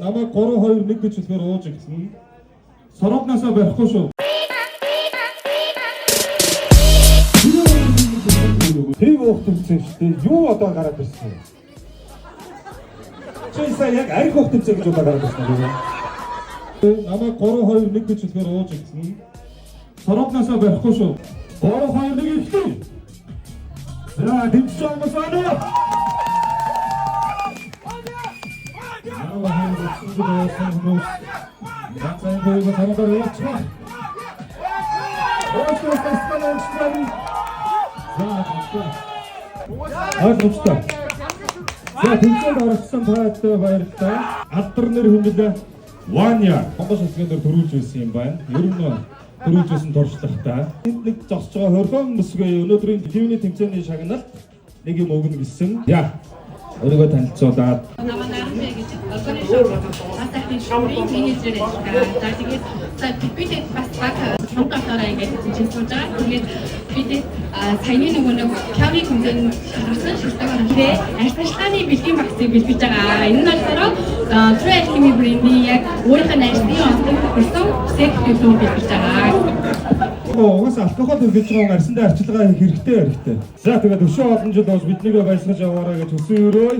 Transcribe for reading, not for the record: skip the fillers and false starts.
намайг 3-2-1 гэж хэлэхээр ууж игсэн. Сорогноосоо барихгүй шүү. Тэг уухтэмцэн шүү дээ. Юу одоо гараад ирсэн юм? Чи сая яг арх уухтэмцэн гэж удаа гараад ирсэн юм. Намайг 3-2-1 гэж хэлэхээр ууж игсэн. Сорогноосоо барихгүй шүү. 3-2-1 ихтэй. За дэмжсэн байна. Ганцхан бойго санаагаар явчихсан. Оостой стастанаа штрами. За тэнцээд орсон таатай баярлалаа. Алдар нэр хүндлээ. Ваня Монгол шилжээнээр төрүүлж байсан юм байна. Ер нь төрүүлж байсан туршлагатай. Энд нэг зогсож байгаа хорхон бүсгүй өнөөдрийн төвний тэмцээний шагналт нэг юм өгнө гэсэн. Яа. Өөрийгөө танилцуулаад намайг Армэ гэж олонны шоурын шоурын менежер ажиллагаа. За тэгээд бид бас баг хамгаалаараа ингэж хийж байгаа. Тэгээд бид саяны нэг пианы хүнзэн шаарсан шилдэг хэрэг арьсалхааны бэлгийн багцыг бэлтгэж байгаа. Энэ нь болохоор True Alchemy брендийн яг өөрийнх нь ажлын онцлог төрсөн сэктэйг бэлтгэж байгаа. угаас алкогол үргэлж байгаа арьсандаа арчилгаа хийх хэрэгтэй. За тэгээд өшөө олон жил болж биднийг баясгаж яваарай гэж хүсэн өрөө.